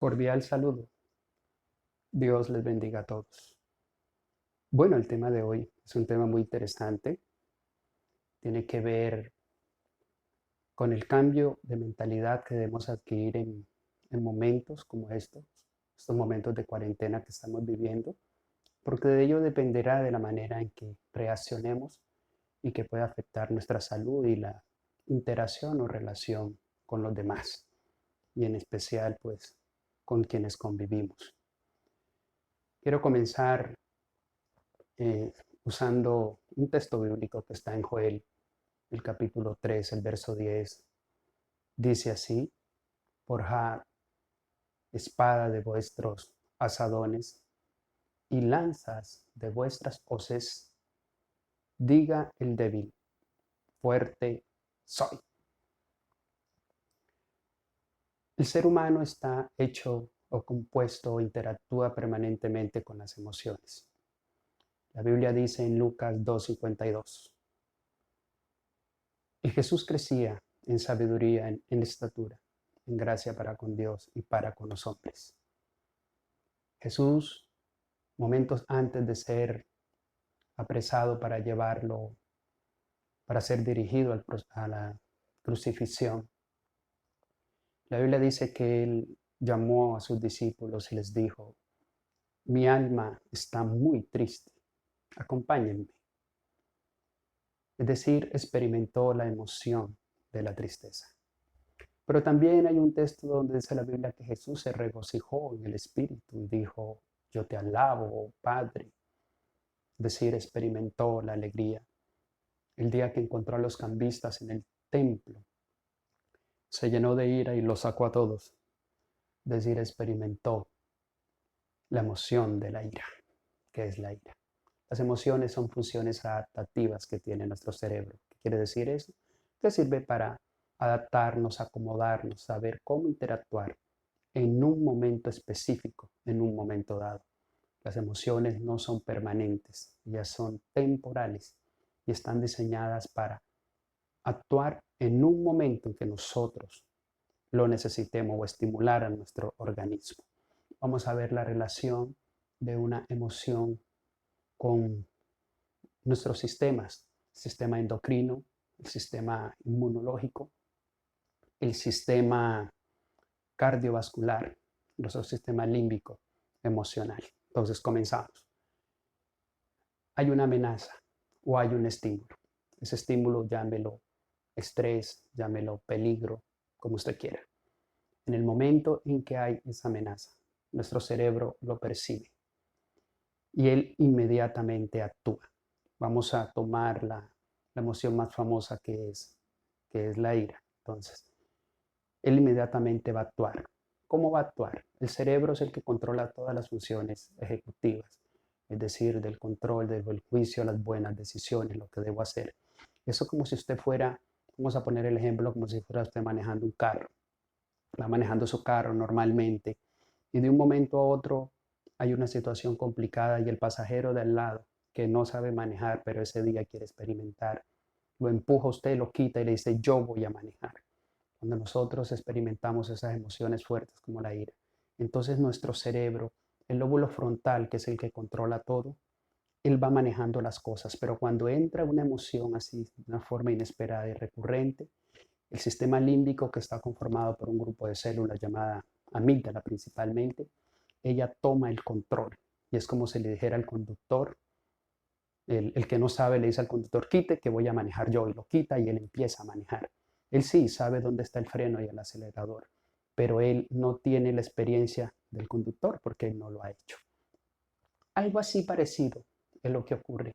Cordial saludo. Dios les bendiga a todos. Bueno, el tema de hoy es un tema muy interesante. Tiene que ver con el cambio de mentalidad que debemos adquirir en momentos como estos momentos de cuarentena que estamos viviendo, porque de ello dependerá de la manera en que reaccionemos y que puede afectar nuestra salud y la interacción o relación con los demás, y en especial pues con quienes convivimos. Quiero comenzar eh, usando un texto bíblico que está en Joel, el capítulo 3, el verso 10. Dice así: forjad espada de vuestros asadones y lanzas de vuestras hoces, diga el débil, fuerte soy. El ser humano está hecho o compuesto o interactúa permanentemente con las emociones. La Biblia dice en Lucas 2:52: y Jesús crecía en sabiduría, en estatura, en gracia para con Dios y para con los hombres. Jesús, momentos antes de ser apresado para llevarlo, para ser dirigido a la crucifixión, la Biblia dice que él llamó a sus discípulos y les dijo: mi alma está muy triste, acompáñenme. Es decir, experimentó la emoción de la tristeza. Pero también hay un texto donde dice la Biblia que Jesús se regocijó en el Espíritu y dijo: yo te alabo, oh Padre. Es decir, experimentó la alegría. El día que encontró a los cambistas en el templo, se llenó de ira y los sacó a todos. Es decir, experimentó la emoción de la ira. ¿Qué es la ira? Las emociones son funciones adaptativas que tiene nuestro cerebro. ¿Qué quiere decir eso? Que sirve para adaptarnos, acomodarnos, saber cómo interactuar en un momento específico, en un momento dado. Las emociones no son permanentes, ellas son temporales y están diseñadas para actuar en un momento en que nosotros lo necesitemos o estimular a nuestro organismo. Vamos a ver la relación de una emoción con nuestros sistemas: el sistema endocrino, el sistema inmunológico, el sistema cardiovascular, nuestro sistema límbico emocional. Entonces comenzamos. Hay una amenaza o hay un estímulo. Ese estímulo, llámelo estrés, llámelo peligro, como usted quiera. En el momento en que hay esa amenaza, nuestro cerebro lo percibe y él inmediatamente actúa. Vamos a tomar la emoción más famosa que es la ira. Entonces, él inmediatamente va a actuar. ¿Cómo va a actuar? El cerebro es el que controla todas las funciones ejecutivas, es decir, del control, del juicio, las buenas decisiones, lo que debo hacer. Eso como si usted fuera, vamos a poner el ejemplo como si fuera usted manejando un carro. Va manejando su carro normalmente y de un momento a otro hay una situación complicada y el pasajero de al lado que no sabe manejar, pero ese día quiere experimentar, lo empuja a usted, lo quita y le dice: yo voy a manejar. Cuando nosotros experimentamos esas emociones fuertes como la ira, entonces nuestro cerebro, el lóbulo frontal, que es el que controla todo, él va manejando las cosas, pero cuando entra una emoción así, de una forma inesperada y recurrente, el sistema límbico, que está conformado por un grupo de células llamada amígdala principalmente, ella toma el control. Y es como si le dijera al conductor, el que no sabe le dice al conductor: quite, que voy a manejar yo, y lo quita y él empieza a manejar. Él sí sabe dónde está el freno y el acelerador, pero él no tiene la experiencia del conductor porque él no lo ha hecho. Algo así parecido es lo que ocurre.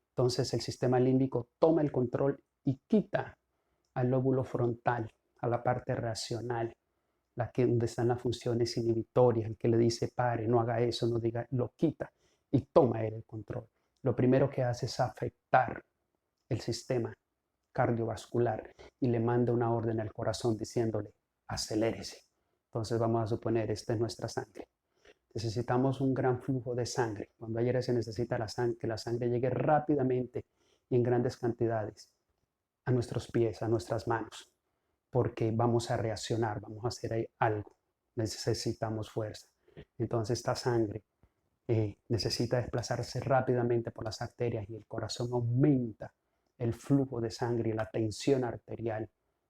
Entonces el sistema límbico toma el control y quita al lóbulo frontal, a la parte racional, la que donde están las funciones inhibitorias, el que le dice: pare, no haga eso, no diga, lo quita y toma él el control. Lo primero que hace es afectar el sistema cardiovascular y le manda una orden al corazón diciéndole: acelérese. Entonces vamos a suponer, esta es nuestra sangre. Necesitamos un gran flujo de sangre. Cuando ayer se necesita que la sangre llegue rápidamente y en grandes cantidades a nuestros pies, a nuestras manos, porque vamos a reaccionar, vamos a hacer algo. necesitamos fuerza. Entonces esta sangre necesita desplazarse rápidamente por las arterias y el corazón aumenta el flujo de sangre y la tensión arterial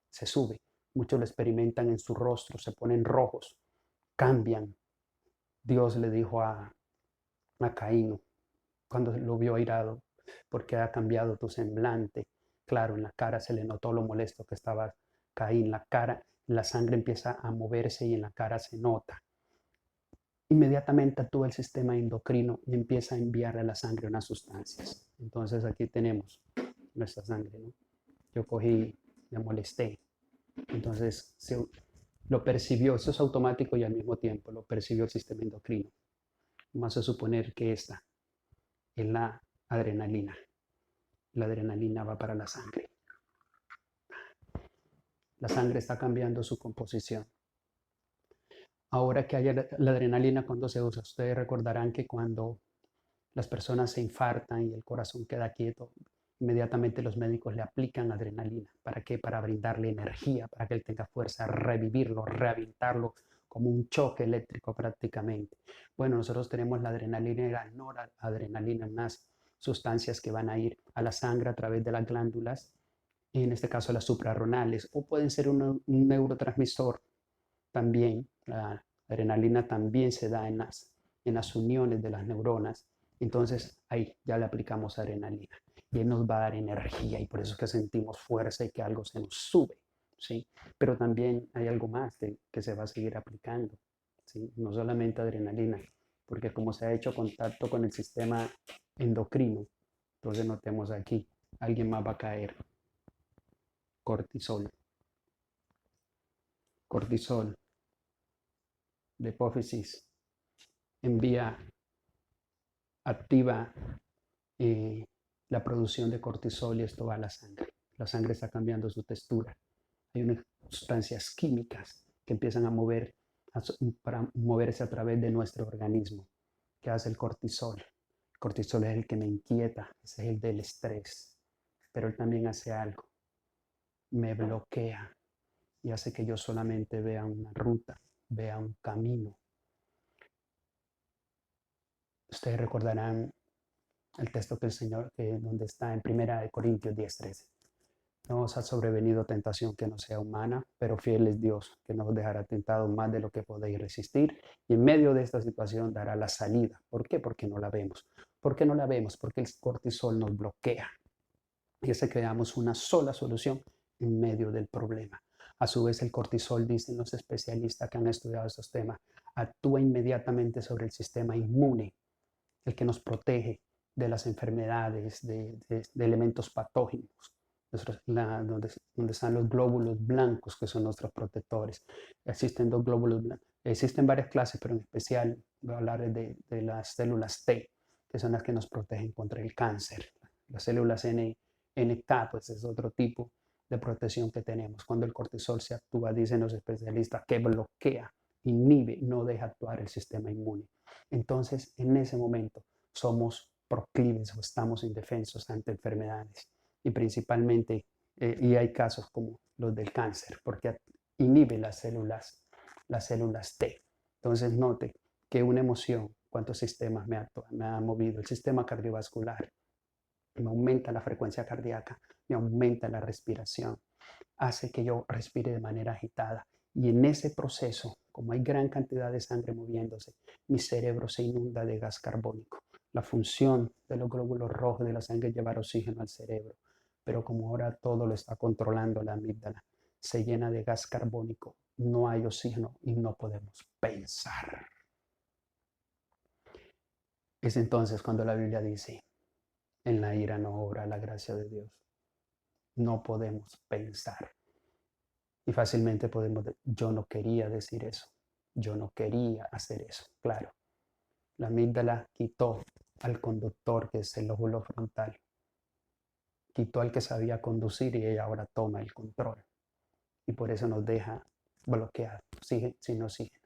se sube. Muchos lo experimentan en su rostro, se ponen rojos, cambian. Dios le dijo a Caín cuando lo vio airado, porque ha cambiado tu semblante. Claro, en la cara se le notó lo molesto que estaba Caín. La sangre empieza a moverse y en la cara se nota. Inmediatamente actúa el sistema endocrino y empieza a enviarle a la sangre unas sustancias. Entonces aquí tenemos nuestra sangre, ¿no? Yo cogí, me molesté. Entonces lo percibió, eso es automático y al mismo tiempo lo percibió el sistema endocrino. Vamos a suponer que esta es la adrenalina. La adrenalina va para la sangre. La sangre está cambiando su composición. Ahora que hay la adrenalina cuando se usa, ustedes recordarán que cuando las personas se infartan y el corazón queda quieto, inmediatamente los médicos le aplican adrenalina. ¿Para qué? Para brindarle energía, para que él tenga fuerza, revivirlo, rehabilitarlo como un choque eléctrico prácticamente. Bueno, nosotros tenemos la adrenalina y la noradrenalina, unas sustancias que van a ir a la sangre a través de las glándulas, en este caso las suprarrenales, o pueden ser un neurotransmisor también. La adrenalina también se da en las uniones de las neuronas. Entonces ahí ya le aplicamos adrenalina y él nos va a dar energía y por eso es que sentimos fuerza y que algo se nos sube, ¿sí? Pero también hay algo más que se va a seguir aplicando, ¿sí? No solamente adrenalina, porque como se ha hecho contacto con el sistema endocrino, entonces notemos aquí, alguien más va a caer. Cortisol. Cortisol, la hipófisis, activa la producción de cortisol y esto va a la sangre. La sangre está cambiando su textura. Hay unas sustancias químicas que empiezan para moverse a través de nuestro organismo. ¿Qué hace el cortisol? El cortisol es el que me inquieta, ese es el del estrés, pero él también hace algo, me bloquea y hace que yo solamente vea una ruta, vea un camino. Ustedes recordarán el texto que el Señor, donde está en 1 Corintios 10:13. No os ha sobrevenido tentación que no sea humana, pero fiel es Dios, que no os dejará tentado más de lo que podéis resistir. Y en medio de esta situación dará la salida. ¿Por qué? Porque no la vemos. ¿Por qué no la vemos? Porque el cortisol nos bloquea. Y hace que veamos una sola solución en medio del problema. A su vez, el cortisol, dicen los especialistas que han estudiado estos temas, actúa inmediatamente sobre el sistema inmune, el que nos protege de las enfermedades, de elementos patógenos, donde están los glóbulos blancos, que son nuestros protectores. Existen dos glóbulos blancos. Existen varias clases, pero en especial voy a hablar de las células T, que son las que nos protegen contra el cáncer. Las células NK, pues es otro tipo de protección que tenemos. Cuando el cortisol se actúa, dicen los especialistas, que bloquea, inhibe, no deja actuar el sistema inmune. Entonces, en ese momento somos proclives o estamos indefensos ante enfermedades y principalmente, y hay casos como los del cáncer, porque inhibe las células T. Entonces, note que una emoción, cuántos sistemas me ha movido, el sistema cardiovascular, me aumenta la frecuencia cardíaca, me aumenta la respiración, hace que yo respire de manera agitada. Y en ese proceso, como hay gran cantidad de sangre moviéndose, mi cerebro se inunda de gas carbónico. La función de los glóbulos rojos de la sangre es llevar oxígeno al cerebro, pero como ahora todo lo está controlando la amígdala, se llena de gas carbónico, no hay oxígeno y no podemos pensar. Es entonces cuando la Biblia dice, en la ira no obra la gracia de Dios. No podemos pensar. Y fácilmente yo no quería decir eso, yo no quería hacer eso, claro. La amígdala quitó al conductor, que es el lóbulo frontal, quitó al que sabía conducir y ella ahora toma el control. Y por eso nos deja bloqueados, sin oxígeno.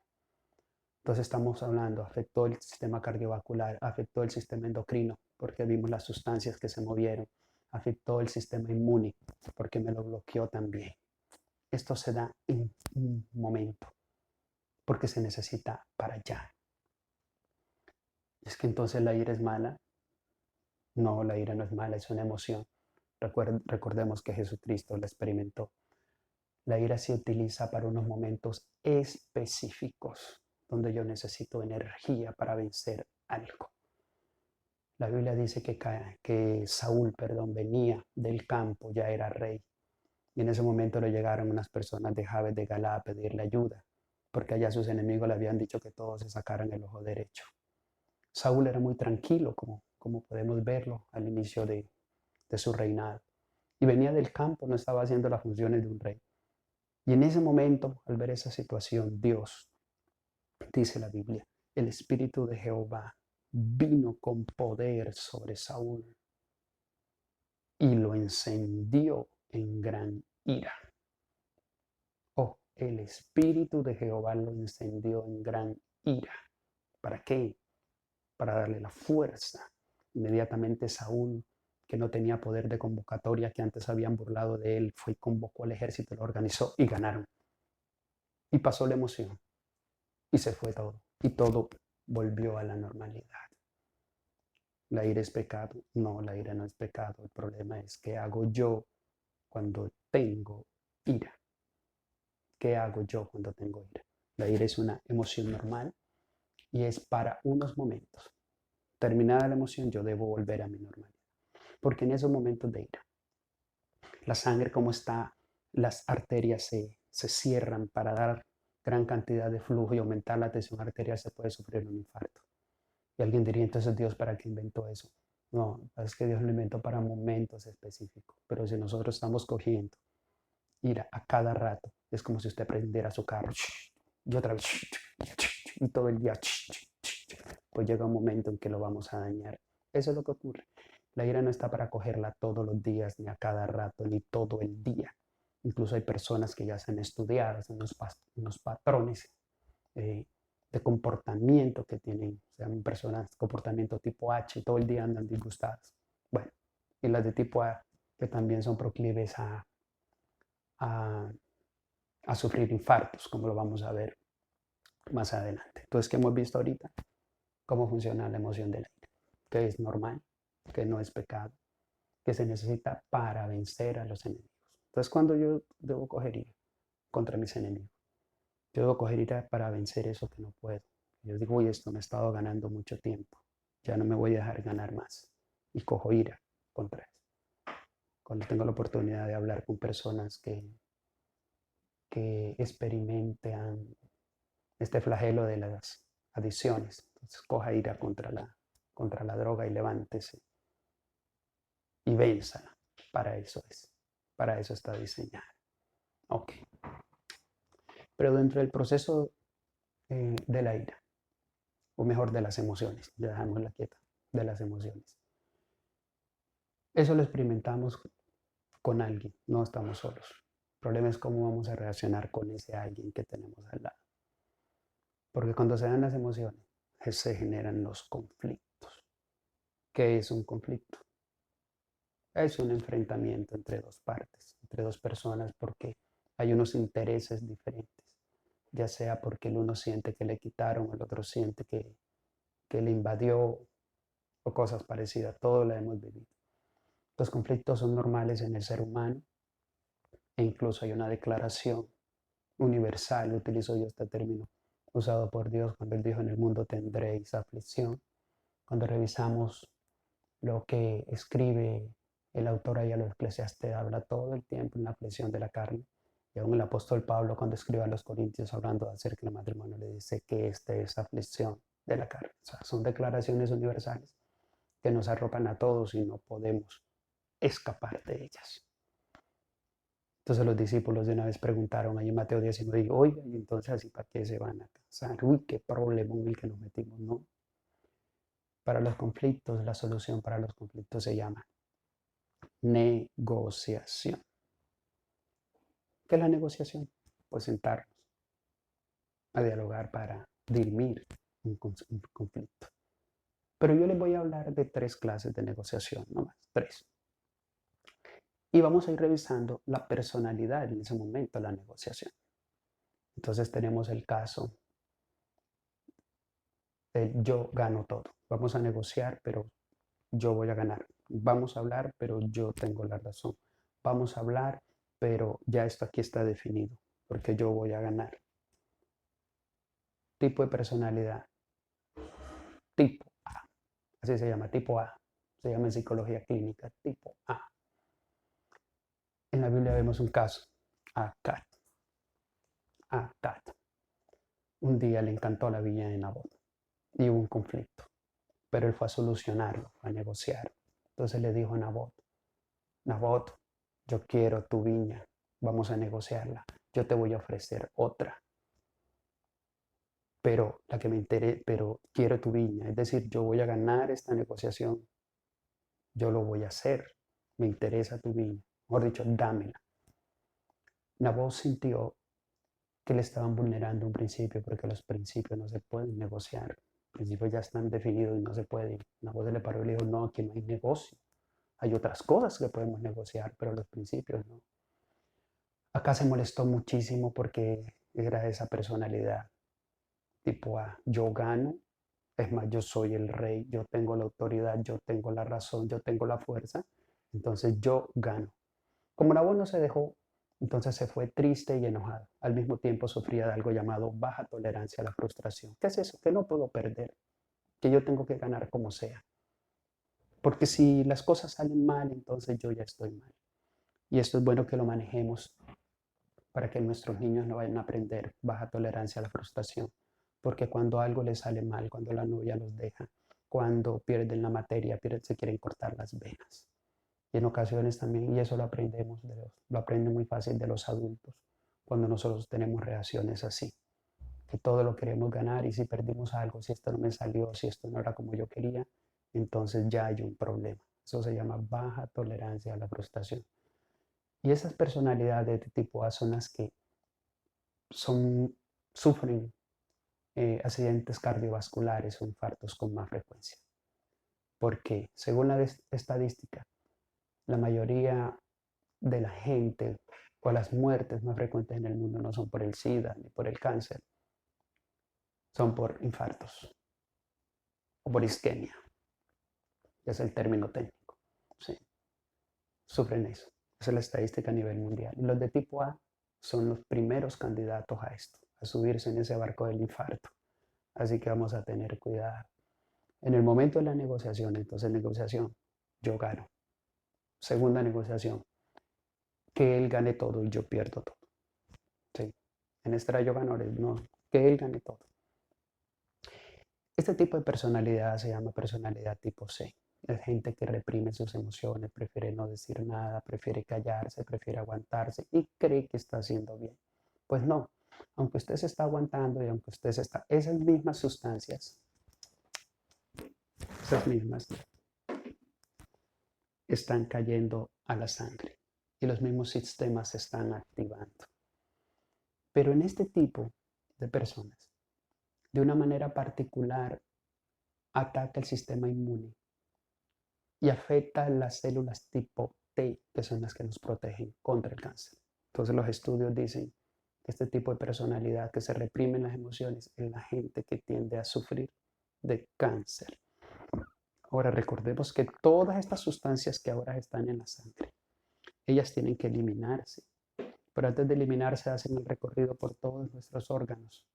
Entonces estamos hablando, afectó el sistema cardiovascular, afectó el sistema endocrino, porque vimos las sustancias que se movieron, afectó el sistema inmune, porque me lo bloqueó también. Esto se da en un momento. porque se necesita para allá. ¿Es que entonces la ira es mala? No, la ira no es mala, es una emoción. Recordemos que Jesucristo la experimentó. La ira se utiliza para unos momentos específicos donde yo necesito energía para vencer algo. La Biblia dice que Saúl, venía del campo, ya era rey. Y en ese momento le llegaron unas personas de Jabes de Galá a pedirle ayuda, porque allá sus enemigos le habían dicho que todos se sacaran el ojo derecho. Saúl era muy tranquilo, como podemos verlo al inicio de su reinado. Y venía del campo, no estaba haciendo las funciones de un rey. Y en ese momento, al ver esa situación, Dios, dice la Biblia, el Espíritu de Jehová vino con poder sobre Saúl y lo encendió en gran ira. Oh, el Espíritu de Jehová lo encendió en gran ira. ¿Para qué? Para darle la fuerza. Inmediatamente Saúl, que no tenía poder de convocatoria, que antes habían burlado de él, fue y convocó al ejército, lo organizó y ganaron. Y pasó la emoción y se fue todo. Y todo volvió a la normalidad. ¿La ira es pecado? No, la ira no es pecado. El problema es qué hago yo cuando tengo ira. ¿Qué hago yo cuando tengo ira? La ira es una emoción normal y es para unos momentos. Terminada la emoción, yo debo volver a mi normalidad. Porque en esos momentos de ira, la sangre como está, las arterias se cierran para dar gran cantidad de flujo y aumentar la tensión arterial, se puede sufrir un infarto. Y alguien diría, entonces Dios, ¿para qué inventó eso? No, es que Dios lo inventó para momentos específicos. Pero si nosotros estamos cogiendo ira a cada rato, es como si usted prendiera su carro y otra vez y todo el día, pues llega un momento en que lo vamos a dañar. Eso es lo que ocurre. La ira no está para cogerla todos los días, ni a cada rato, ni todo el día. Incluso hay personas que ya se han estudiado, en unos patrones de comportamiento que tienen, sean personas comportamiento tipo H, todo el día andan disgustadas. Bueno, y las de tipo A, que también son proclives a, a sufrir infartos, como lo vamos a ver más adelante. Entonces, ¿qué hemos visto ahorita? Cómo funciona la emoción de la ira, que es normal, que no es pecado, que se necesita para vencer a los enemigos. Entonces, cuando yo debo coger ira contra mis enemigos, yo debo coger ira para vencer eso que no puedo. Yo digo, uy, esto me ha estado ganando mucho tiempo, ya no me voy a dejar ganar más. Y cojo ira contra eso. Cuando tengo la oportunidad de hablar con personas que experimentan este flagelo de las adicciones, entonces coja ira contra la droga y levántese y vénsala. Para eso es, para eso está diseñada. Ok. Pero dentro del proceso de la ira, o mejor de las emociones, ya dejamos la quieta, de las emociones. Eso lo experimentamos con alguien, no estamos solos. El problema es cómo vamos a reaccionar con ese alguien que tenemos al lado. Porque cuando se dan las emociones, se generan los conflictos. ¿Qué es un conflicto? Es un enfrentamiento entre dos partes, entre dos personas, porque hay unos intereses diferentes, ya sea porque el uno siente que le quitaron, el otro siente que le invadió o cosas parecidas. Todo lo hemos vivido. Los conflictos son normales en el ser humano e incluso hay una declaración universal, utilizo yo este término usado por Dios cuando Él dijo en el mundo tendréis aflicción. Cuando revisamos lo que escribe el autor ahí a los Eclesiastes, habla todo el tiempo en la aflicción de la carne. Y aún el apóstol Pablo cuando escribe a los Corintios hablando acerca del matrimonio le dice que esta es aflicción de la carne. O sea, son declaraciones universales que nos arropan a todos y no podemos escapar de ellas. Entonces los discípulos de una vez preguntaron ahí en Mateo 19, oiga, y entonces así para qué se van a casar. Uy, qué problema en el que nos metimos, ¿no? Para los conflictos, la solución para los conflictos se llama negociación. ¿Qué es la negociación? Pues sentarnos a dialogar para dirimir un conflicto. Pero yo les voy a hablar de 3 clases de negociación, no más, 3. Y vamos a ir revisando la personalidad en ese momento de la negociación. Entonces tenemos el caso El yo gano todo. Vamos a negociar, pero yo voy a ganar. Vamos a hablar, pero yo tengo la razón. Vamos a hablar, pero ya esto aquí está definido, porque yo voy a ganar. Tipo de personalidad, tipo A. Así se llama, tipo A. Se llama en psicología clínica, tipo A. En la Biblia vemos un caso, Acat. Acat. Un día le encantó la viña de Nabot y hubo un conflicto, pero él fue a solucionarlo, a negociar. Entonces le dijo a Nabot, Nabot, yo quiero tu viña, vamos a negociarla, yo te voy a ofrecer otra, pero la que me interesa, pero quiero tu viña, es decir, yo voy a ganar esta negociación, yo lo voy a hacer, me interesa tu viña, mejor dicho, dámela. Nabot sintió que le estaban vulnerando un principio, porque los principios no se pueden negociar, los principios ya están definidos y no se pueden. Nabot se le paró y le dijo, no, aquí no hay negocio, hay otras cosas que podemos negociar, pero los principios no. Acá se molestó muchísimo porque era esa personalidad tipo A, yo gano, es más, yo soy el rey, yo tengo la autoridad, yo tengo la razón, yo tengo la fuerza, entonces yo gano. Como Nabot no se dejó, entonces se fue triste y enojado. Al mismo tiempo sufría de algo llamado baja tolerancia a la frustración. ¿Qué es eso? Que no puedo perder, que yo tengo que ganar como sea. Porque si las cosas salen mal, entonces yo ya estoy mal. Y esto es bueno que lo manejemos para que nuestros niños no vayan a aprender baja tolerancia a la frustración. Porque cuando algo les sale mal, cuando la novia los deja, cuando pierden la materia, se quieren cortar las venas. Y en ocasiones también, y eso lo aprendemos, lo aprende muy fácil de los adultos, cuando nosotros tenemos reacciones así, que todo lo queremos ganar y si perdimos algo, si esto no me salió, si esto no era como yo quería, entonces ya hay un problema. Eso se llama baja tolerancia a la frustración. Y esas personalidades de tipo A son las que son, sufren accidentes cardiovasculares o infartos con más frecuencia. Porque según la estadística, la mayoría de la gente o las muertes más frecuentes en el mundo no son por el SIDA ni por el cáncer, son por infartos o por isquemia, que es el término técnico. Sí, sufren eso. Esa es la estadística a nivel mundial. Y los de tipo A son los primeros candidatos a esto, a subirse en ese barco del infarto. Así que vamos a tener cuidado. En el momento de la negociación, entonces negociación, yo gano. Segunda negociación, que él gane todo y yo pierdo todo. Sí. En este era yo ganadores, no, que él gane todo. Este tipo de personalidad se llama personalidad tipo C. Es gente que reprime sus emociones, prefiere no decir nada, prefiere callarse, prefiere aguantarse y cree que está haciendo bien. Pues no, aunque usted se está aguantando y aunque usted se está, esas mismas sustancias, esas mismas, están cayendo a la sangre y los mismos sistemas se están activando. Pero en este tipo de personas, de una manera particular, ataca el sistema inmune y afecta a las células tipo T, que son las que nos protegen contra el cáncer. Entonces los estudios dicen que este tipo de personalidad que se reprimen las emociones es la gente que tiende a sufrir de cáncer. Ahora recordemos que todas estas sustancias que ahora están en la sangre, ellas tienen que eliminarse. Pero antes de eliminarse hacen el recorrido por todos nuestros órganos.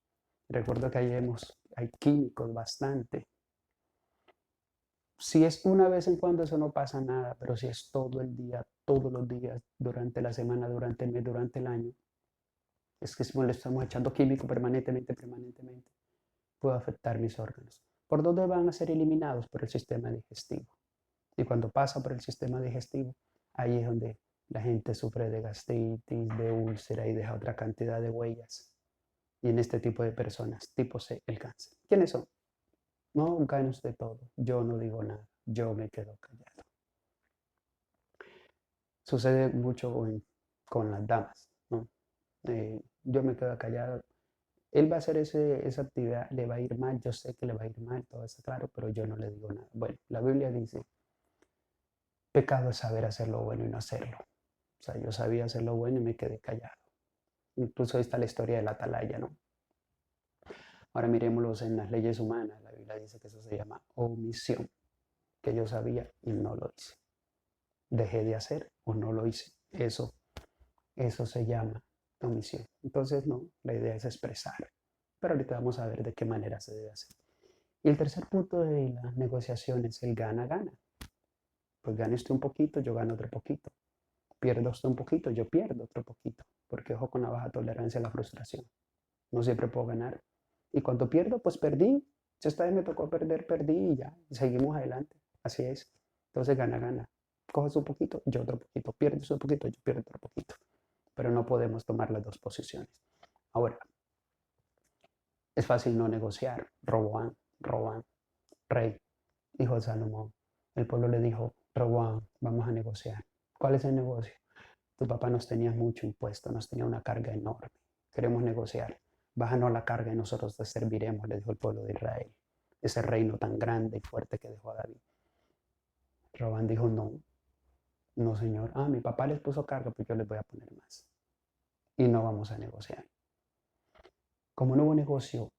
Recuerdo que hay químicos bastante. Si es una vez en cuando eso no pasa nada, pero si es todo el día, todos los días, durante la semana, durante el mes, durante el año, es que si le estamos echando químico permanentemente, puede afectar mis órganos. ¿Por dónde van a ser eliminados? Por el sistema digestivo. Y cuando pasa por el sistema digestivo, ahí es donde la gente sufre de gastritis, de úlcera y deja otra cantidad de huellas. Y en este tipo de personas, tipo C, el cáncer. ¿Quiénes son? No gane usted todo. Yo no digo nada. Yo me quedo callado. Sucede mucho con las damas, ¿no? Yo me quedo callado. Él va a hacer esa actividad, le va a ir mal, yo sé que le va a ir mal, todo está claro, pero yo no le digo nada. Bueno, la Biblia dice, pecado es saber hacer lo bueno y no hacerlo. O sea, yo sabía hacer lo bueno y me quedé callado. Incluso ahí está la historia de la atalaya, ¿no? Ahora miremoslos en las leyes humanas. La Biblia dice que eso se llama omisión, que yo sabía y no lo hice. Dejé de hacer o no lo hice. Eso se llama omisión. Entonces, no, la idea es expresar. Pero ahorita vamos a ver de qué manera se debe hacer. Y el tercer punto de la negociación es el gana-gana. Pues gane usted un poquito, yo gano otro poquito. Pierda usted un poquito, yo pierdo otro poquito. Porque ojo con la baja tolerancia a la frustración. No siempre puedo ganar. Y cuando pierdo, pues perdí. Si esta vez me tocó perder, perdí y ya. Y seguimos adelante. Así es. Entonces gana-gana. Coges un poquito, yo otro poquito. Pierdes un poquito, yo pierdo otro poquito. Pero no podemos tomar las dos posiciones. Ahora, es fácil no negociar. Roboán, rey, hijo de Salomón. El pueblo le dijo, Roboán, vamos a negociar. ¿Cuál es el negocio? Tu papá nos tenía mucho impuesto, nos tenía una carga enorme. Queremos negociar. Bájanos la carga y nosotros te serviremos, le dijo el pueblo de Israel. Ese reino tan grande y fuerte que dejó a David. Robán dijo, no, no señor. Ah, mi papá les puso carga, pues yo les voy a poner más. Y no vamos a negociar. Como no hubo negocio,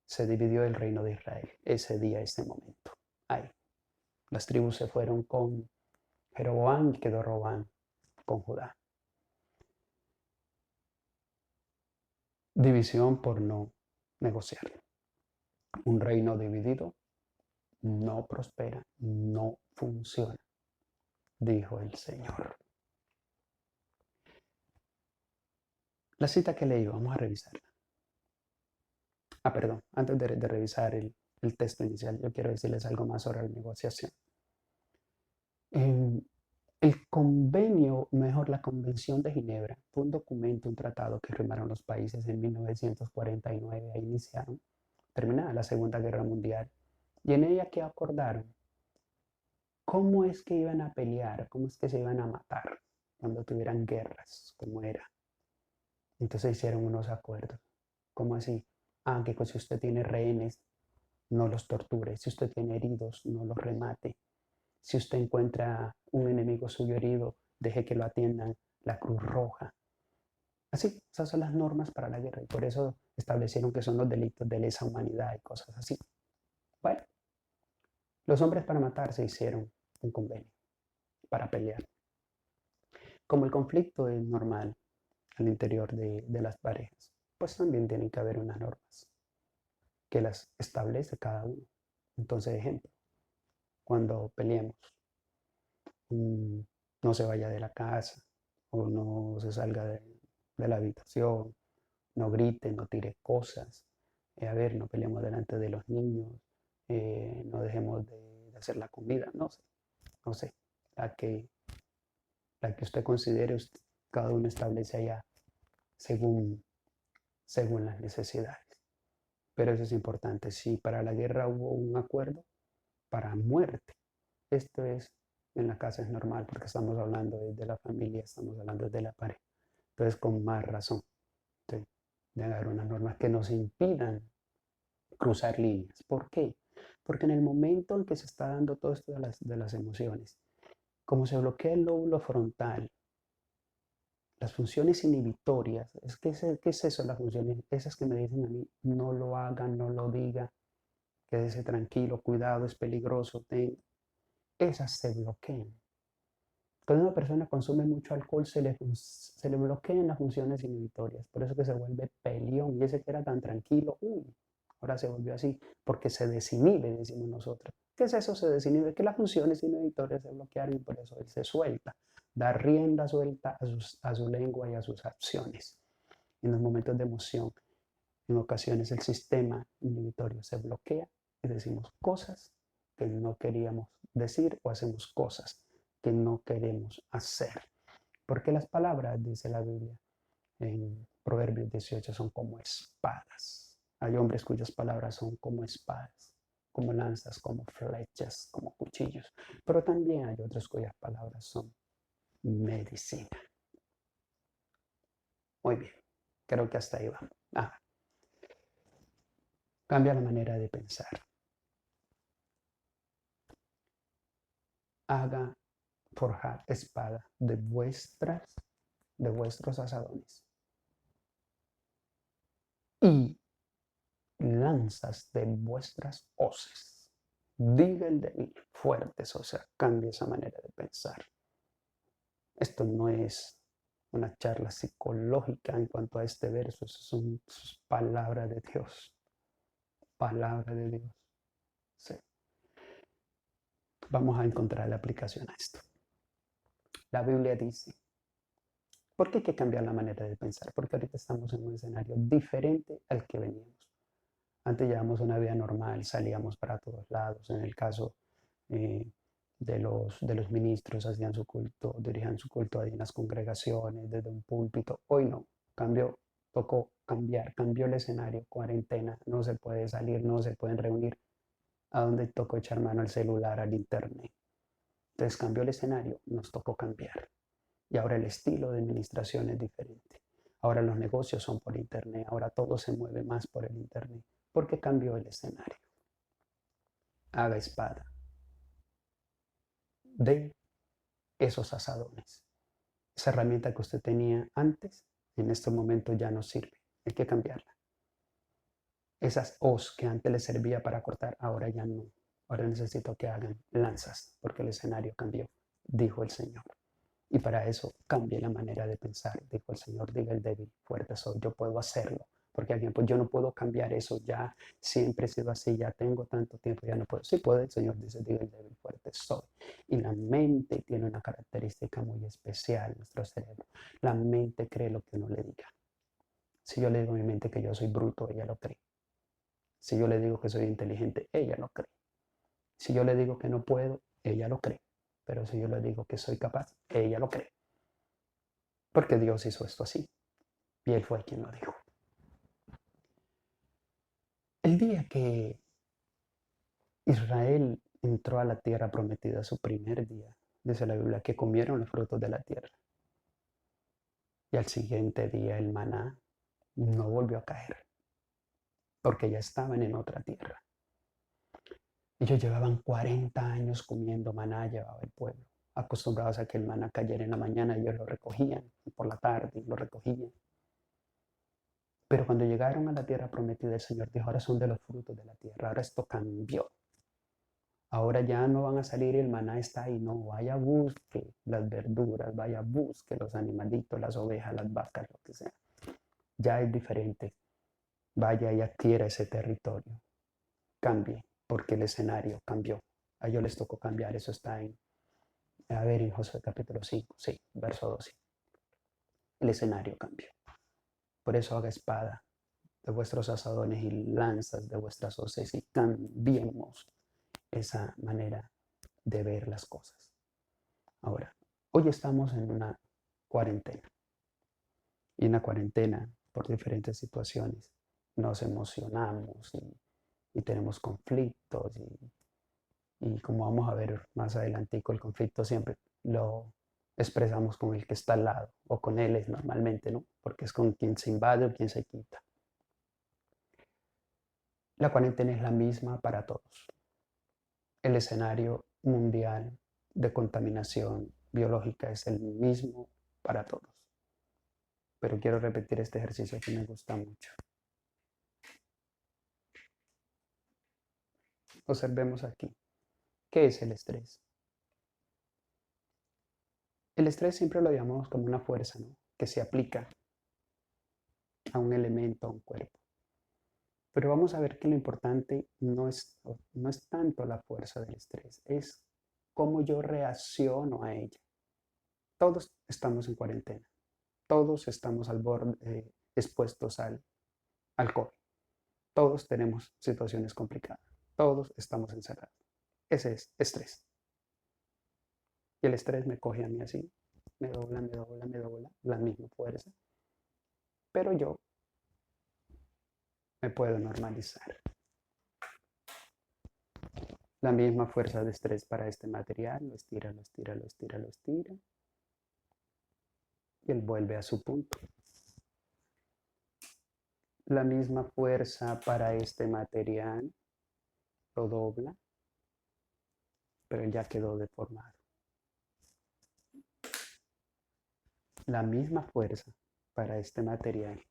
se dividió el reino de Israel ese día, ese momento. Ahí. Las tribus se fueron con Jeroboam y quedó Robán con Judá. División por no negociar. Un reino dividido no prospera, no funciona, dijo el Señor. La cita que leí, vamos a revisarla. Perdón, antes de revisar el texto inicial, yo quiero decirles algo más sobre la negociación. El convenio, mejor la Convención de Ginebra, fue un documento, un tratado que firmaron los países en 1949, ahí iniciaron, terminada la Segunda Guerra Mundial, y en ella que acordaron cómo es que iban a pelear, cómo es que se iban a matar cuando tuvieran guerras, cómo era. Entonces hicieron unos acuerdos. ¿Cómo así? Que si usted tiene rehenes, no los torture. Si usted tiene heridos, no los remate. Si usted encuentra un enemigo suyo herido, deje que lo atiendan la Cruz Roja. Así, esas son las normas para la guerra y por eso establecieron que son los delitos de lesa humanidad y cosas así. Bueno, los hombres para matar se hicieron un convenio para pelear. Como el conflicto es normal al interior de las parejas, pues también tienen que haber unas normas que las establece cada uno. Entonces, ejemplo, cuando peleemos, no se vaya de la casa o no se salga de la habitación, no grite, no tire cosas, a ver, no peleemos delante de los niños, no dejemos de hacer la comida, no sé, la que, la que usted considere, cada uno establece allá según, según las necesidades. Pero eso es importante, si para la guerra hubo un acuerdo, para muerte, esto es, en la casa es normal porque estamos hablando de la familia, estamos hablando de la pareja. Entonces, con más razón, ¿sí? Debe haber unas normas que nos impidan cruzar líneas. ¿Por qué? Porque en el momento en que se está dando todo esto de las emociones, como se bloquea el lóbulo frontal, las funciones inhibitorias, ¿qué es eso? Las funciones, esas que me dicen a mí, no lo hagan, no lo diga, quédese tranquilo, cuidado, es peligroso, esas se bloquean. Cuando una persona consume mucho alcohol, se le bloquean las funciones inhibitorias. Por eso que se vuelve peleón. Y ese que era tan tranquilo, ahora se volvió así, porque se desinhibe, decimos nosotros. ¿Qué es eso? Se desinhibe, que las funciones inhibitorias se bloquearon y por eso él se suelta, da rienda suelta a su lengua y a sus acciones. En los momentos de emoción, en ocasiones el sistema inhibitorio se bloquea y decimos cosas que no queríamos decir o hacemos cosas que no queremos hacer. Porque las palabras, dice la Biblia en Proverbios 18, son como espadas. Hay hombres cuyas palabras son como espadas, como lanzas, como flechas, como cuchillos. Pero también hay otros cuyas palabras son medicina. Muy bien, creo que hasta ahí vamos. Cambia la manera de pensar. Haga forjar espada de vuestros asadones. Y lanzas de vuestras hoces. Diga el débil, fuertes, o sea, cambia esa manera de pensar. Esto no es una charla psicológica en cuanto a este verso, eso son palabras de Dios, palabra de Dios. Sí. Vamos a encontrar la aplicación a esto. La Biblia dice, ¿por qué hay que cambiar la manera de pensar? Porque ahorita estamos en un escenario diferente al que veníamos. Antes llevábamos una vida normal, salíamos para todos lados. En el caso eh, de los ministros, hacían su culto, dirigían su culto ahí en las congregaciones, desde un púlpito. Hoy no, cambió, tocó cambiar, cambió el escenario, cuarentena, no se puede salir, no se pueden reunir. ¿A dónde tocó echar mano al celular, al internet? Entonces cambió el escenario, nos tocó cambiar. Y ahora el estilo de administración es diferente. Ahora los negocios son por internet, ahora todo se mueve más por el internet, porque cambió el escenario. Haga espada de esos asadones. Esa herramienta que usted tenía antes, en estos momentos ya no sirve. Hay que cambiarla. Esas hoz que antes le servía para cortar, ahora ya no. Ahora necesito que hagan lanzas, porque el escenario cambió, dijo el Señor. Y para eso cambie la manera de pensar, dijo el Señor, diga el débil, fuerte soy, yo puedo hacerlo. Porque alguien, pues yo no puedo cambiar eso, ya siempre he sido así, ya tengo tanto tiempo, ya no puedo. Sí puede, el Señor dice, diga el débil, fuerte soy. Y la mente tiene una característica muy especial, nuestro cerebro. La mente cree lo que uno le diga. Si yo le digo a mi mente que yo soy bruto, ella lo cree. Si yo le digo que soy inteligente, ella lo cree. Si yo le digo que no puedo, ella lo cree. Pero si yo le digo que soy capaz, ella lo cree. Porque Dios hizo esto así. Y Él fue quien lo dijo. El día que Israel entró a la tierra prometida, su primer día, dice la Biblia, que comieron los frutos de la tierra. Y al siguiente día el maná no volvió a caer, porque ya estaban en otra tierra. Ellos llevaban 40 años comiendo maná, llevaba el pueblo, acostumbrados a que el maná cayera en la mañana, ellos lo recogían, y por la tarde lo recogían. Pero cuando llegaron a la tierra prometida, el Señor dijo, ahora son de los frutos de la tierra, ahora esto cambió. Ahora ya no van a salir y el maná está ahí, no, vaya busque las verduras, vaya busque los animalitos, las ovejas, las vacas, lo que sea. Ya es diferente, vaya y adquiera ese territorio, cambie, porque el escenario cambió. A ellos les tocó cambiar, eso está en Josué capítulo 5, sí, verso 12. El escenario cambió. Por eso haga espada de vuestros asadones y lanzas de vuestras hoces y cambiemos esa manera de ver las cosas. Ahora, hoy estamos en una cuarentena y en la cuarentena, por diferentes situaciones, nos emocionamos y tenemos conflictos y como vamos a ver más adelante, el conflicto siempre lo expresamos con el que está al lado o con él es normalmente, ¿no? Porque es con quien se invade o quien se quita. La cuarentena es la misma para todos. El escenario mundial de contaminación biológica es el mismo para todos. Pero quiero repetir este ejercicio que me gusta mucho. Observemos aquí. ¿Qué es el estrés? El estrés siempre lo llamamos como una fuerza, ¿no? Que se aplica a un elemento, a un cuerpo. Pero vamos a ver que lo importante no es tanto la fuerza del estrés, es cómo yo reacciono a ella. Todos estamos en cuarentena, todos estamos al borde, expuestos al COVID, todos tenemos situaciones complicadas, todos estamos encerrados. Ese es estrés. Y el estrés me coge a mí así, me dobla, me dobla, me dobla, la misma fuerza. Pero yo me puedo normalizar. La misma fuerza de estrés para este material, lo estira, lo estira, lo estira, lo estira. Y él vuelve a su punto. La misma fuerza para este material, lo dobla, pero él ya quedó deformado. La misma fuerza para este material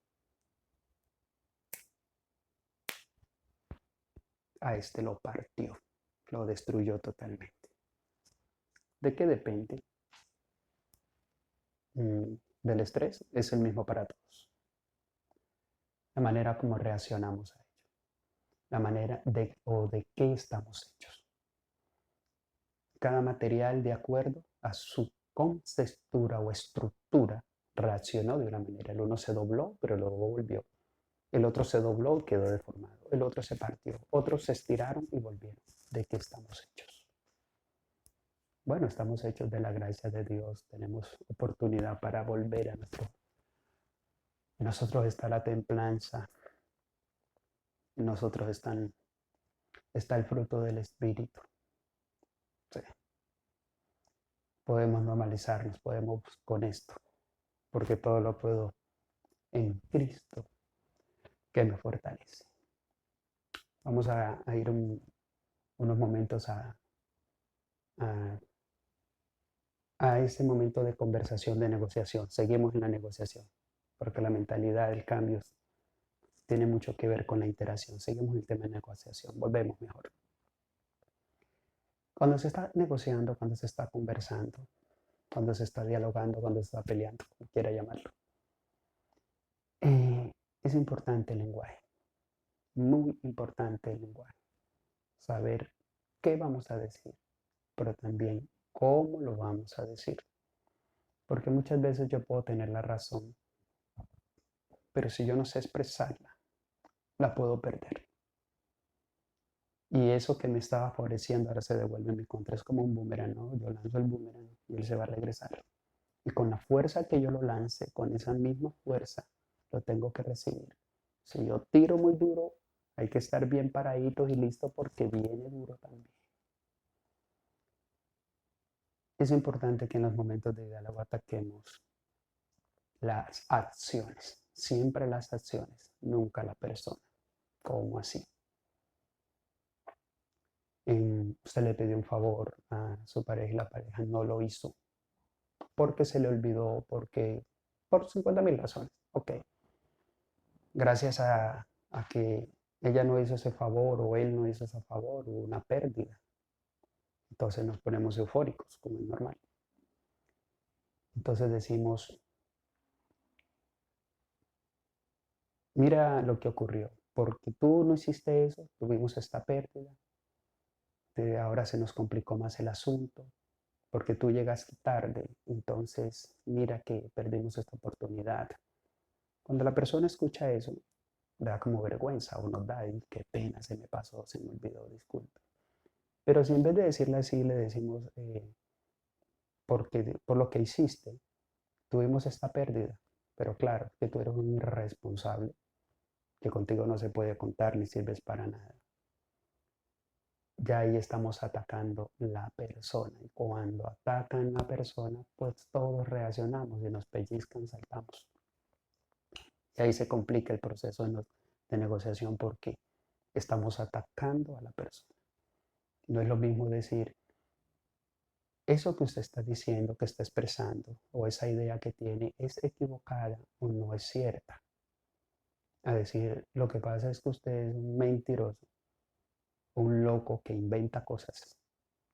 a este lo partió, lo destruyó totalmente. ¿De qué depende? Del estrés es el mismo para todos. La manera como reaccionamos a ello, la manera de qué estamos hechos. Cada material, de acuerdo a su contextura o estructura, reaccionó de una manera. El uno se dobló, pero luego volvió. El otro se dobló y quedó deformado. El otro se partió. Otros se estiraron y volvieron. ¿De qué estamos hechos? Bueno, estamos hechos de la gracia de Dios. Tenemos oportunidad para volver a nuestro. En nosotros está la templanza. En nosotros está el fruto del Espíritu. Sí. Podemos normalizarnos, podemos con esto, porque todo lo puedo en Cristo que me fortalece. Vamos a ir unos momentos a ese momento de conversación, de negociación. Seguimos en la negociación, porque la mentalidad del cambio tiene mucho que ver con la interacción. Seguimos el tema de negociación. Volvemos mejor. Cuando se está negociando, cuando se está conversando, cuando se está dialogando, cuando se está peleando, como quiera llamarlo, es importante el lenguaje. Muy importante el lenguaje. Saber qué vamos a decir, pero también cómo lo vamos a decir. Porque muchas veces yo puedo tener la razón, pero si yo no sé expresarla, la puedo perder. Y eso que me estaba favoreciendo ahora se devuelve en mi contra. Es como un boomerang, ¿no? Yo lanzo el boomerang y él se va a regresar. Y con la fuerza que yo lo lance, con esa misma fuerza, lo tengo que recibir. Si yo tiro muy duro, hay que estar bien paraditos y listo porque viene duro también. Es importante que en los momentos de diálogo ataquemos las acciones, siempre las acciones, nunca la persona. ¿Cómo así? Usted le pidió un favor a su pareja y la pareja no lo hizo porque se le olvidó, porque por 50.000 razones. Ok, gracias a que ella no hizo ese favor o él no hizo ese favor, hubo una pérdida. Entonces nos ponemos eufóricos, como es normal. Entonces decimos, mira lo que ocurrió, porque tú no hiciste eso, tuvimos esta pérdida, ahora se nos complicó más el asunto, porque tú llegaste tarde, entonces mira que perdimos esta oportunidad. Cuando la persona escucha eso, da como vergüenza o nos da, y qué pena, se me pasó, se me olvidó, disculpe. Pero si en vez de decirle así, le decimos, porque, por lo que hiciste, tuvimos esta pérdida, pero claro, que tú eres un irresponsable, que contigo no se puede contar ni sirves para nada. Ya ahí estamos atacando la persona. Y cuando atacan la persona, pues todos reaccionamos y nos pellizcan, saltamos. Y ahí se complica el proceso de negociación porque estamos atacando a la persona. No es lo mismo decir, eso que usted está diciendo, que está expresando, o esa idea que tiene, es equivocada o no es cierta. A decir, lo que pasa es que usted es un mentiroso, un loco que inventa cosas,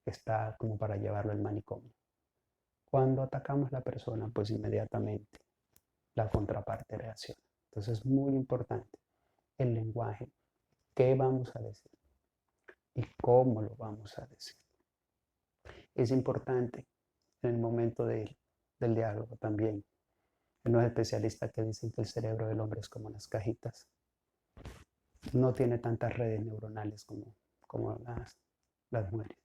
que está como para llevarlo al manicomio. Cuando atacamos a la persona, pues inmediatamente la contraparte reacciona. Entonces es muy importante el lenguaje, qué vamos a decir y cómo lo vamos a decir. Es importante en el momento del diálogo también. Hay unos especialistas que dicen que el cerebro del hombre es como las cajitas. No tiene tantas redes neuronales como las mujeres.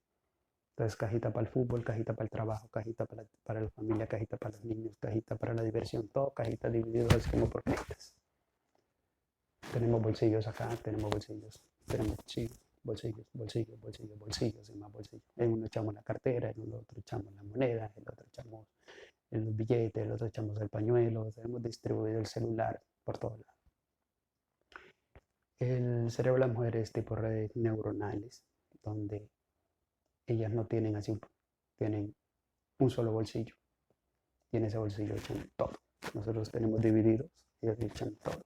Entonces, cajita para el fútbol, cajita para el trabajo, cajita para la familia, cajita para los niños, cajita para la diversión, todo cajita dividido así como por cajitas. Tenemos bolsillos acá, tenemos bolsillos, bolsillos, bolsillos, bolsillos, bolsillos y más bolsillos. En uno echamos la cartera, en uno otro echamos la moneda, en el otro echamos el billete, en el otro echamos el pañuelo, tenemos distribuido el celular por todos lados. El cerebro de las mujeres es tipo redes neuronales, donde ellas no tienen así, tienen un solo bolsillo y en ese bolsillo echan todo. Nosotros tenemos divididos y ellos echan todo.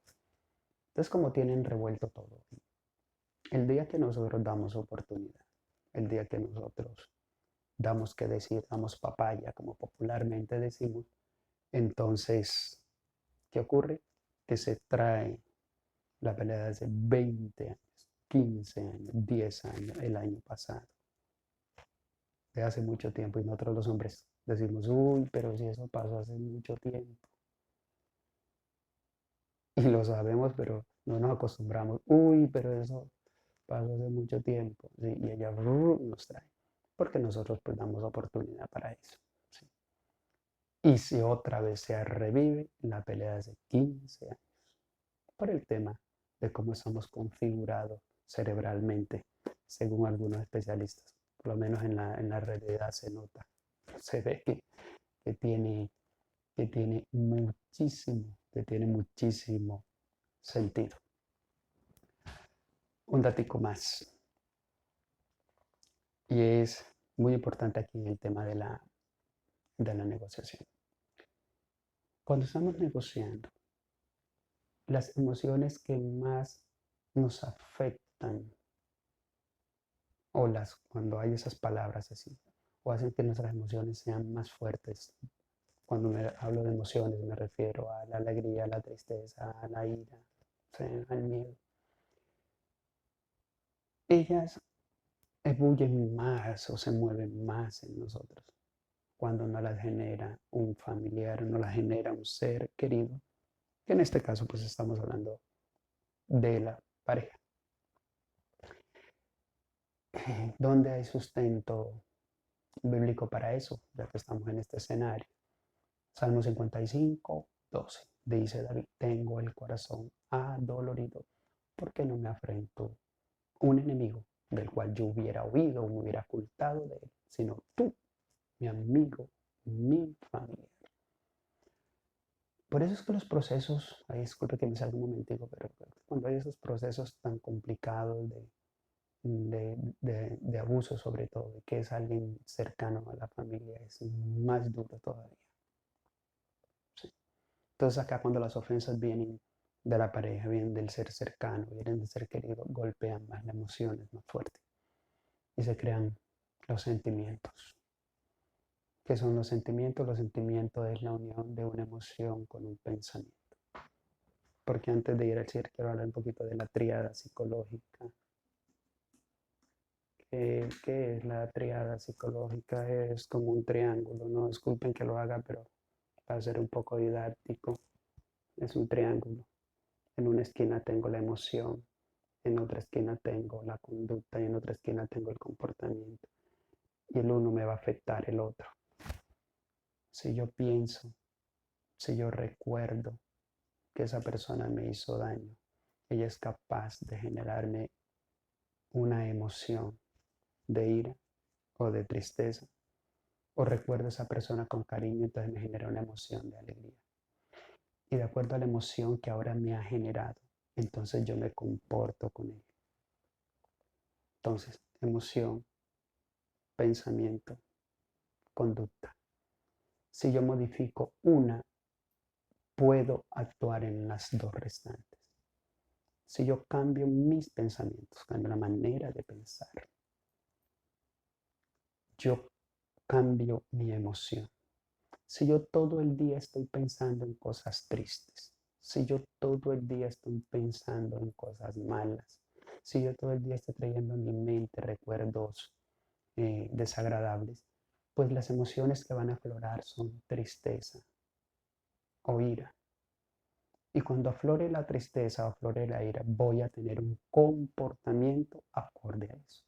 Entonces, como tienen revuelto todo, El día que nosotros damos oportunidad, el día que nosotros damos que decir, damos papaya, como popularmente decimos, entonces, ¿qué ocurre? Que se trae la pelea de hace 20 años, 15 años, 10 años, el año pasado, de hace mucho tiempo, y nosotros los hombres decimos, uy, pero si eso pasó hace mucho tiempo, y lo sabemos, pero no nos acostumbramos, uy, pero eso pasó hace mucho tiempo, ¿sí? Y ella nos trae, porque nosotros pues damos oportunidad para eso, ¿sí? Y si otra vez se revive la pelea de hace 15 años, por el tema de cómo estamos configurados cerebralmente, según algunos especialistas, por lo menos en la realidad se nota, se ve que tiene, que tiene muchísimo sentido. Un datico más, y es muy importante aquí en el tema de la negociación. Cuando estamos negociando, las emociones que más nos afectan, o cuando hay esas palabras así, o hacen que nuestras emociones sean más fuertes. Cuando hablo de emociones me refiero a la alegría, a la tristeza, a la ira, al miedo. Ellas ebullen más o se mueven más en nosotros cuando no las genera un familiar, no las genera un ser querido, que en este caso pues estamos hablando de la pareja. ¿Dónde hay sustento bíblico para eso? Ya que estamos en este escenario. Salmo 55, 12. Dice David, tengo el corazón adolorido porque no me afrentó un enemigo del cual yo hubiera huido o me hubiera ocultado de él, sino tú, mi amigo, mi familia. Por eso es que los procesos, ay, disculpe que me salga un momentico, pero cuando hay esos procesos tan complicados de abuso sobre todo, de que es alguien cercano a la familia, es más duro todavía. ¿Sí? Entonces acá cuando las ofensas vienen de la pareja, vienen del ser cercano, vienen del ser querido, golpean más la emoción, es más fuerte y se crean los sentimientos. ¿Qué son los sentimientos? Los sentimientos es la unión de una emoción con un pensamiento. Porque antes de ir al cierre quiero hablar un poquito de la tríada psicológica. ¿Qué es la tríada psicológica? Es como un triángulo, no disculpen que lo haga, pero va a ser un poco didáctico. Es un triángulo. En una esquina tengo la emoción, en otra esquina tengo la conducta y en otra esquina tengo el comportamiento. Y el uno me va a afectar el otro. Si yo pienso, si yo recuerdo que esa persona me hizo daño, ella es capaz de generarme una emoción de ira o de tristeza. O recuerdo a esa persona con cariño, entonces me genera una emoción de alegría. Y de acuerdo a la emoción que ahora me ha generado, entonces yo me comporto con ella. Entonces, emoción, pensamiento, conducta. Si yo modifico una, puedo actuar en las dos restantes. Si yo cambio mis pensamientos, cambio la manera de pensar, yo cambio mi emoción. Si yo todo el día estoy pensando en cosas tristes, si yo todo el día estoy pensando en cosas malas, si yo todo el día estoy trayendo a mi mente recuerdos desagradables, pues las emociones que van a aflorar son tristeza o ira. Y cuando aflore la tristeza o aflore la ira, voy a tener un comportamiento acorde a eso,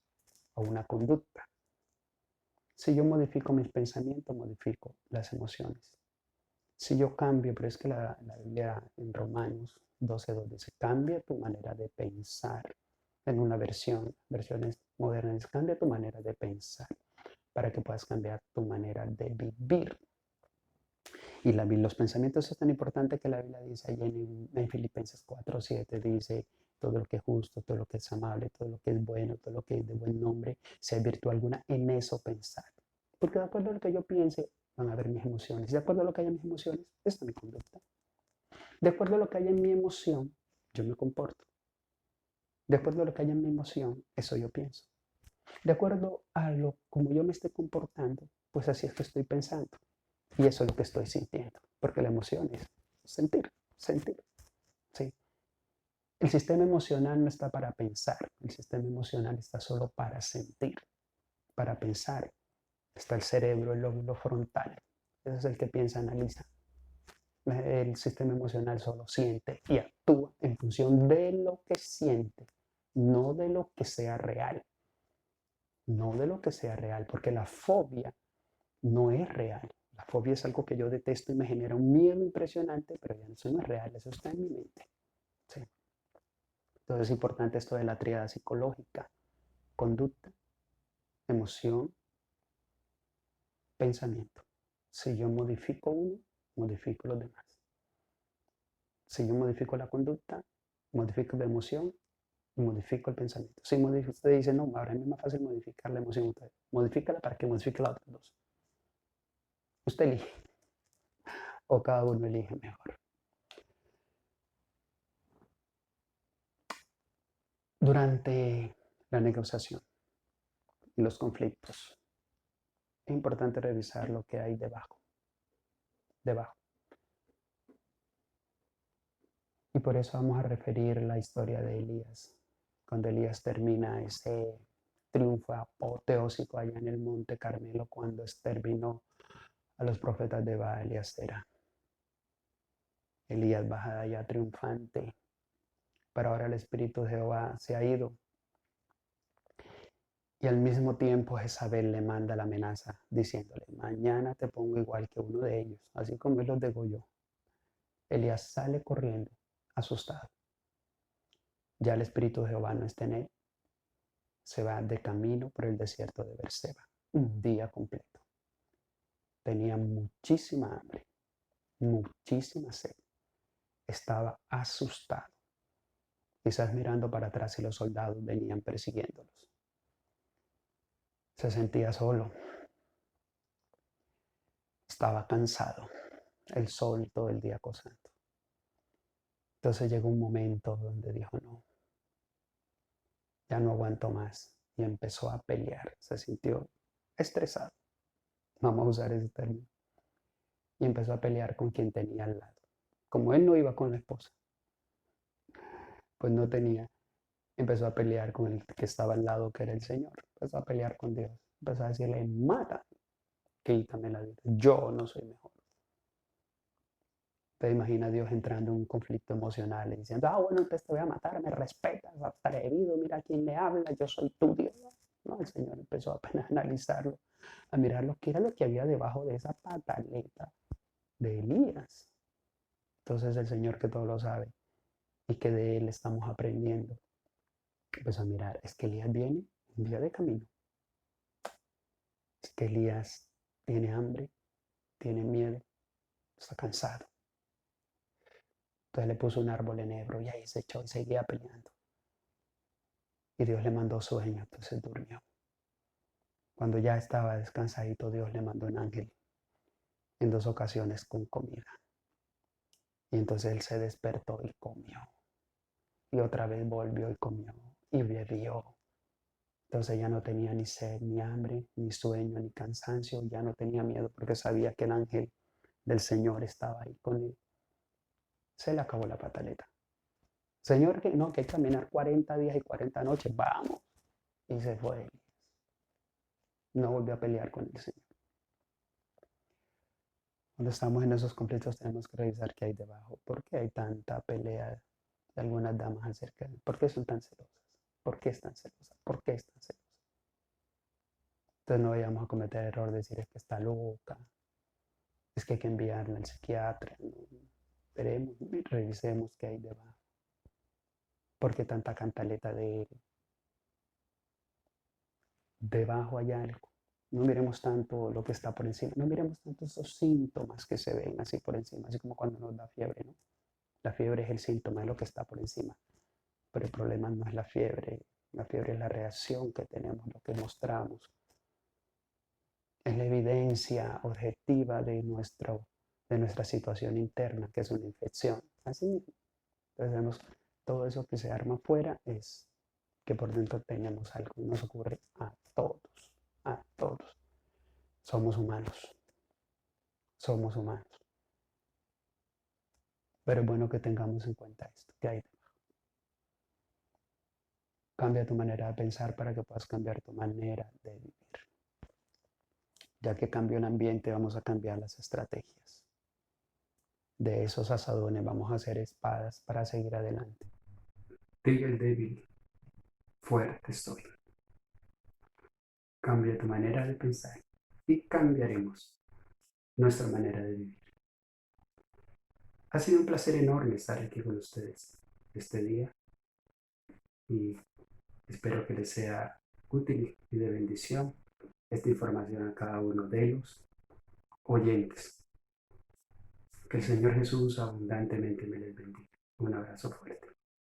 o una conducta. Si yo modifico mis pensamientos, modifico las emociones. Si yo cambio, pero es que la Biblia en Romanos 12:2 dice, cambia tu manera de pensar. En una versiones modernas, cambia tu manera de pensar para que puedas cambiar tu manera de vivir. Y los pensamientos es tan importante que la Biblia dice ahí en Filipenses 4:7, dice, todo lo que es justo, todo lo que es amable, todo lo que es bueno, todo lo que es de buen nombre, si hay virtud alguna, en eso pensar. Porque de acuerdo a lo que yo piense, van a ver mis emociones. De acuerdo a lo que haya en mis emociones, está mi conducta. De acuerdo a lo que haya en mi emoción, yo me comporto. De acuerdo a lo que haya en mi emoción, eso yo pienso. De acuerdo a lo como yo me esté comportando, pues así es que estoy pensando. Y eso es lo que estoy sintiendo. Porque la emoción es sentir, sentir. ¿Sí? El sistema emocional no está para pensar. El sistema emocional está solo para sentir, para pensar. Está el cerebro, el lóbulo frontal. Ese es el que piensa, analiza. El sistema emocional solo siente y actúa en función de lo que siente, no de lo que sea real. No de lo que sea real, porque la fobia no es real. La fobia es algo que yo detesto y me genera un miedo impresionante, pero ya eso no es real, eso está en mi mente. ¿Sí? Entonces es importante esto de la tríada psicológica: conducta, emoción, pensamiento. Si yo modifico uno, modifico los demás. Si yo modifico la conducta, modifico la emoción y modifico el pensamiento. Si usted dice, no, ahora es más fácil modificar la emoción, usted modifícala para que modifique las otras dos. Usted elige, o cada uno elige mejor. Durante la negociación y los conflictos, es importante revisar lo que hay debajo. Debajo. Y por eso vamos a referir la historia de Elías. Cuando Elías termina ese triunfo apoteósico allá en el Monte Carmelo, cuando exterminó a los profetas de Baal y Acera. Elías baja de allá triunfante, pero ahora el Espíritu de Jehová se ha ido. Y al mismo tiempo Jezabel le manda la amenaza diciéndole, mañana te pongo igual que uno de ellos, así como él los degolló. Elías sale corriendo, asustado. Ya el Espíritu de Jehová no está en él. Se va de camino por el desierto de Berseba, un día completo. Tenía muchísima hambre, muchísima sed. Estaba asustado, quizás mirando para atrás y los soldados venían persiguiéndolos. Se sentía solo, estaba cansado, el sol todo el día acosando. Entonces llegó un momento donde dijo, no, ya no aguanto más, y empezó a pelear. Se sintió estresado, vamos a usar ese término, y empezó a pelear con quien tenía al lado. Como él no iba con la esposa, pues no tenía, empezó a pelear con el que estaba al lado, que era el Señor. Empezó a pelear con Dios, empezó a decirle, mata, quítame la vida, yo no soy mejor. Te imaginas a Dios entrando en un conflicto emocional y diciendo, bueno, entonces te voy a matar, me respetas, atrevido, mira a quién le habla, yo soy tu Dios. No, el Señor empezó apenas a analizarlo, a mirarlo, qué era lo que había debajo de esa pataleta de Elías. Entonces el Señor, que todo lo sabe y que de él estamos aprendiendo, empezó a mirar, es que Elías viene un día de camino. Es que Elías tiene hambre, tiene miedo, está cansado. Entonces le puso un árbol enebro y ahí se echó y seguía peleando. Y Dios le mandó sueño, entonces durmió. Cuando ya estaba descansadito, Dios le mandó un ángel en 2 ocasiones con comida. Y entonces él se despertó y comió. Y otra vez volvió y comió y bebió. Entonces ya no tenía ni sed, ni hambre, ni sueño, ni cansancio. Ya no tenía miedo porque sabía que el ángel del Señor estaba ahí con él. Se le acabó la pataleta. Señor, que no, que hay que caminar 40 días y 40 noches. Vamos. Y se fue. No volvió a pelear con el Señor. Cuando estamos en esos conflictos tenemos que revisar qué hay debajo. ¿Por qué hay tanta pelea de algunas damas acerca de por qué son tan celosas? ¿Por qué están celosas? ¿Por qué están celosas? Entonces no vayamos a cometer el error de decir es que está loca, es que hay que enviarla al psiquiatra. No, esperemos, revisemos qué hay debajo. ¿Por qué tanta cantaleta de él? Debajo hay algo. No miremos tanto lo que está por encima, no miremos tanto esos síntomas que se ven así por encima, así como cuando nos da fiebre, ¿no? La fiebre es el síntoma de lo que está por encima, pero el problema no es la fiebre es la reacción que tenemos, lo que mostramos, es la evidencia objetiva de nuestra situación interna, que es una infección. Así mismo, entonces vemos todo eso que se arma afuera es que por dentro tenemos algo. Nos ocurre a todos, a todos. Somos humanos, somos humanos. Pero es bueno que tengamos en cuenta esto, que hay debajo. Cambia tu manera de pensar para que puedas cambiar tu manera de vivir. Ya que cambió el ambiente, vamos a cambiar las estrategias. De esos asadones vamos a hacer espadas para seguir adelante. Dile el débil, fuerte estoy. Cambia tu manera de pensar y cambiaremos nuestra manera de vivir. Ha sido un placer enorme estar aquí con ustedes este día y espero que les sea útil y de bendición esta información a cada uno de los oyentes. Que el Señor Jesús abundantemente me les bendiga. Un abrazo fuerte.